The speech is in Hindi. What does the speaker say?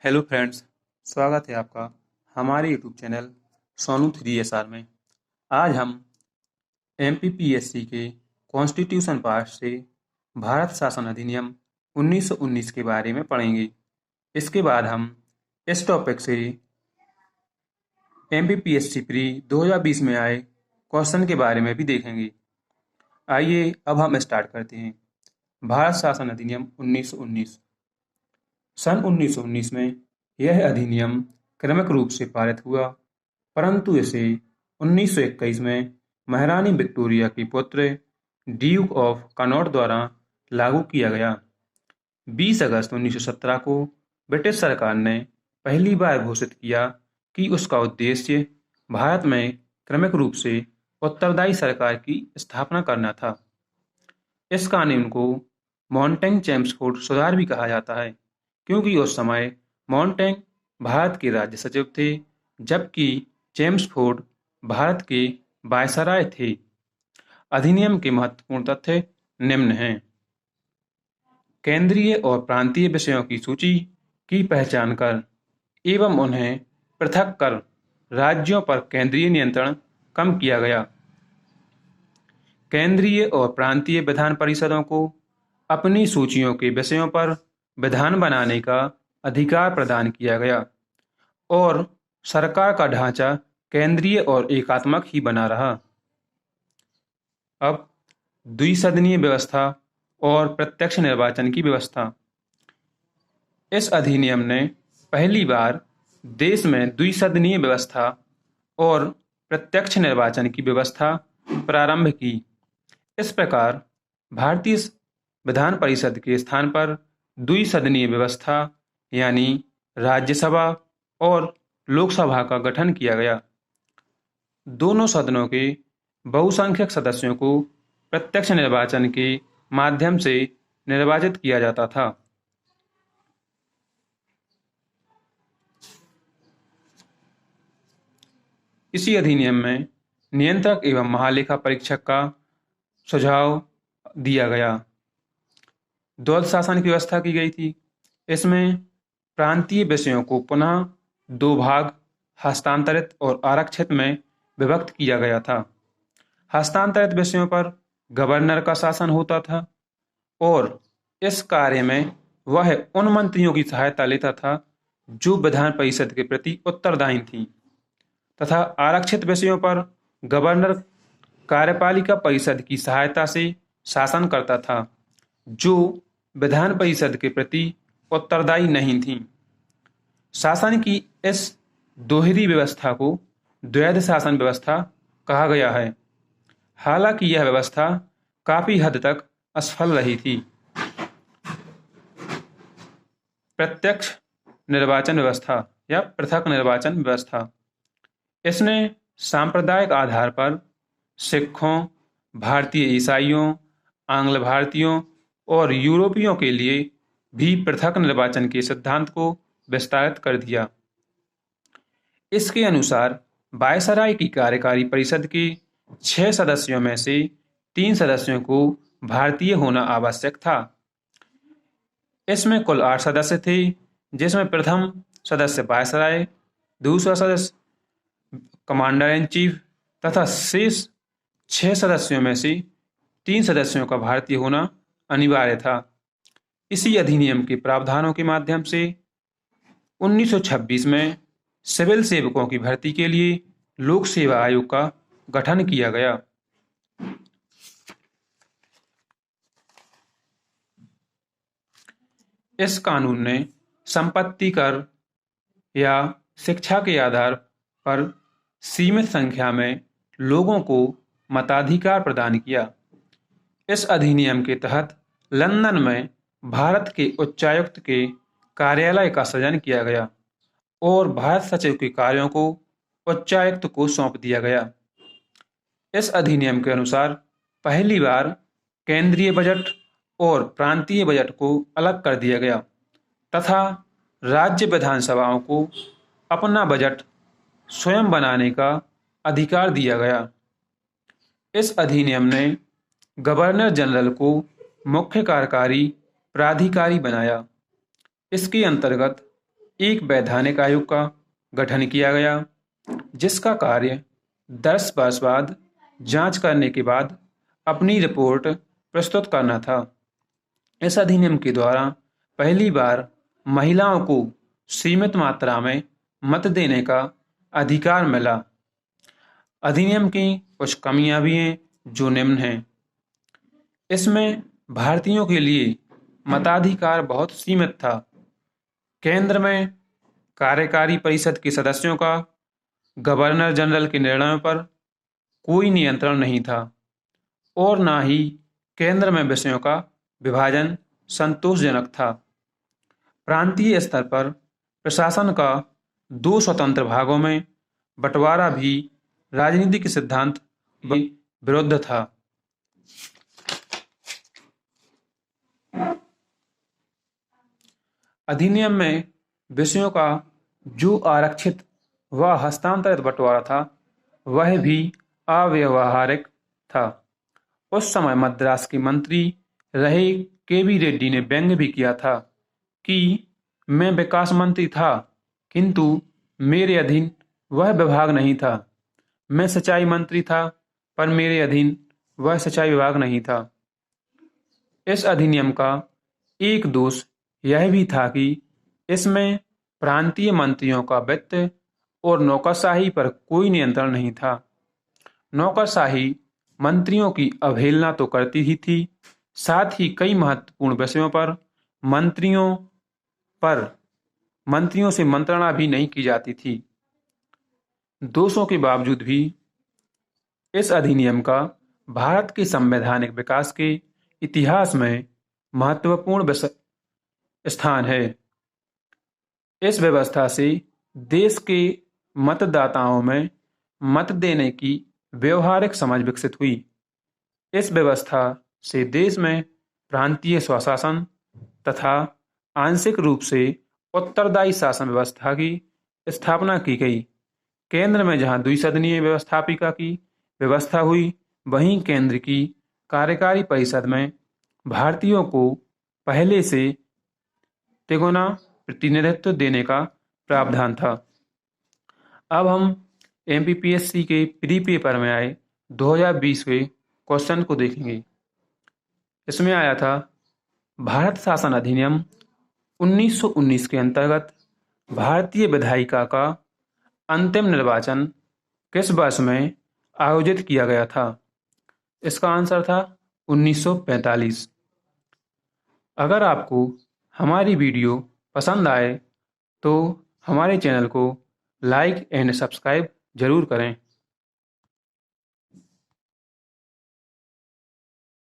हेलो फ्रेंड्स, स्वागत है आपका हमारे यूट्यूब चैनल सोनू 3SR में। आज हम एमपीपीएससी के कॉन्स्टिट्यूशन पार्ट से भारत शासन अधिनियम 1919 के बारे में पढ़ेंगे। इसके बाद हम इस टॉपिक से एमपीपीएससी प्री 2020 में आए क्वेश्चन के बारे में भी देखेंगे। आइए अब हम स्टार्ट करते हैं। भारत शासन अधिनियम 1919। सन 1919 में यह अधिनियम क्रमिक रूप से पारित हुआ, परंतु इसे 1921 में महारानी विक्टोरिया के पुत्र ड्यूक ऑफ कनॉट द्वारा लागू किया गया। 20 अगस्त 1917 को ब्रिटिश सरकार ने पहली बार घोषित किया कि उसका उद्देश्य भारत में क्रमिक रूप से उत्तरदायी सरकार की स्थापना करना था। इस कानून को मॉन्टेग चेम्सफोर्ड सुधार भी कहा जाता है, क्योंकि उस समय मॉन्टेग भारत के राज्य सचिव थे, जबकि चेम्सफोर्ड भारत के वायसराय थे। अधिनियम के महत्वपूर्ण तथ्य निम्न हैं। केंद्रीय और प्रांतीय विषयों की सूची की पहचान कर एवं उन्हें पृथक कर राज्यों पर केंद्रीय नियंत्रण कम किया गया। केंद्रीय और प्रांतीय विधान परिषदों को अपनी सूचियों के विषयों पर विधान बनाने का अधिकार प्रदान किया गया और सरकार का ढांचा केंद्रीय और एकात्मक ही बना रहा। अब द्विसदनीय व्यवस्था और प्रत्यक्ष निर्वाचन की व्यवस्था। इस अधिनियम ने पहली बार देश में द्विसदनीय व्यवस्था और प्रत्यक्ष निर्वाचन की व्यवस्था प्रारंभ की। इस प्रकार भारतीय विधान परिषद के स्थान पर द्विसदनीय व्यवस्था यानी राज्यसभा और लोकसभा का गठन किया गया। दोनों सदनों के बहुसंख्यक सदस्यों को प्रत्यक्ष निर्वाचन के माध्यम से निर्वाचित किया जाता था। इसी अधिनियम में नियंत्रक एवं महालेखा परीक्षक का सुझाव दिया गया। द्वैध शासन की व्यवस्था की गई थी। इसमें प्रांतीय विषयों को पुनः दो भाग हस्तांतरित और आरक्षित में विभक्त किया गया था। हस्तांतरित विषयों पर गवर्नर का शासन होता था और इस कार्य में वह उन मंत्रियों की सहायता लेता था जो विधान परिषद के प्रति उत्तरदायी थी, तथा आरक्षित विषयों पर गवर्नर कार्यपालिका परिषद की सहायता से शासन करता था, जो विधान परिषद के प्रति उत्तरदायी नहीं थी। शासन की इस दोहरी व्यवस्था को द्वैध शासन व्यवस्था कहा गया है। हालांकि यह व्यवस्था काफी हद तक असफल रही थी। प्रत्यक्ष निर्वाचन व्यवस्था या पृथक निर्वाचन व्यवस्था। इसने सांप्रदायिक आधार पर सिखों, भारतीय ईसाइयों, आंग्ल भारतीयों और यूरोपियों के लिए भी पृथक निर्वाचन के सिद्धांत को विस्तारित कर दिया। इसके अनुसार वायसराय की कार्यकारी परिषद के 6 सदस्यों में से 3 सदस्यों को भारतीय होना आवश्यक था। इसमें कुल 8 सदस्य थे, जिसमें प्रथम सदस्य वायसराय, दूसरा सदस्य कमांडर इन चीफ तथा शेष 6 सदस्यों में से 3 सदस्यों का भारतीय होना अनिवार्य था। इसी अधिनियम के प्रावधानों के माध्यम से 1926 में सिविल सेवकों की भर्ती के लिए लोक सेवा आयोग का गठन किया गया। इस कानून ने संपत्ति कर या शिक्षा के आधार पर सीमित संख्या में लोगों को मताधिकार प्रदान किया। इस अधिनियम के तहत लंदन में भारत के उच्चायुक्त के कार्यालय का सृजन किया गया और भारत सचिव के कार्यों को उच्चायुक्त को सौंप दिया गया। इस अधिनियम के अनुसार पहली बार केंद्रीय बजट और प्रांतीय बजट को अलग कर दिया गया तथा राज्य विधानसभाओं को अपना बजट स्वयं बनाने का अधिकार दिया गया। इस अधिनियम ने गवर्नर जनरल को मुख्य कार्यकारी प्राधिकारी बनाया। इसके अंतर्गत एक वैधानिक आयोग का गठन किया गया, जिसका कार्य 10 वर्ष बाद जांच करने के बाद अपनी रिपोर्ट प्रस्तुत करना था। इस अधिनियम के द्वारा पहली बार महिलाओं को सीमित मात्रा में मत देने का अधिकार मिला। अधिनियम की कुछ कमियां भी हैं जो निम्न हैं। इसमें भारतीयों के लिए मताधिकार बहुत सीमित था। केंद्र में कार्यकारी परिषद के सदस्यों का गवर्नर जनरल के निर्णयों पर कोई नियंत्रण नहीं था और न ही केंद्र में विषयों का विभाजन संतोषजनक था। प्रांतीय स्तर पर प्रशासन का 2 स्वतंत्र भागों में बंटवारा भी राजनीतिक सिद्धांत के विरुद्ध था। अधिनियम में विषयों का जो आरक्षित व हस्तांतरित बंटवारा था वह भी अव्यावहारिक था। उस समय मद्रास के मंत्री रहे के.वी. रेड्डी ने व्यंग्य भी किया था कि मैं विकास मंत्री था किंतु मेरे अधीन वह विभाग नहीं था। मैं सिंचाई मंत्री था पर मेरे अधीन वह सिंचाई विभाग नहीं था। इस अधिनियम का एक दोष यह भी था कि इसमें प्रांतीय मंत्रियों का वित्त और नौकरशाही पर कोई नियंत्रण नहीं था। नौकरशाही मंत्रियों की अवहेलना तो करती ही थी, साथ ही कई महत्वपूर्ण विषयों पर मंत्रियों से मंत्रणा भी नहीं की जाती थी। दोषों के बावजूद भी इस अधिनियम का भारत के संवैधानिक विकास के इतिहास में महत्वपूर्ण स्थान है। इस व्यवस्था से देश के मतदाताओं में मत देने की व्यवहारिक समझ विकसित हुई। इस व्यवस्था से देश में प्रांतीय स्वशासन तथा आंशिक रूप से उत्तरदायी शासन व्यवस्था की स्थापना की गई। केंद्र में जहां द्विसदनीय व्यवस्थापिका की व्यवस्था हुई, वहीं केंद्र की कार्यकारी परिषद में भारतीयों को पहले से तिगुना प्रतिनिधित्व देने का प्रावधान था। अब हम एमपीपीएससी के प्री पेपर में आए 2020 के क्वेश्चन को देखेंगे। इसमें आया था भारत शासन अधिनियम 1919 के अंतर्गत भारतीय विधायिका का अंतिम निर्वाचन किस वर्ष में आयोजित किया गया था? इसका आंसर था 1945। अगर आपको हमारी वीडियो पसंद आए तो हमारे चैनल को लाइक एंड सब्सक्राइब जरूर करें।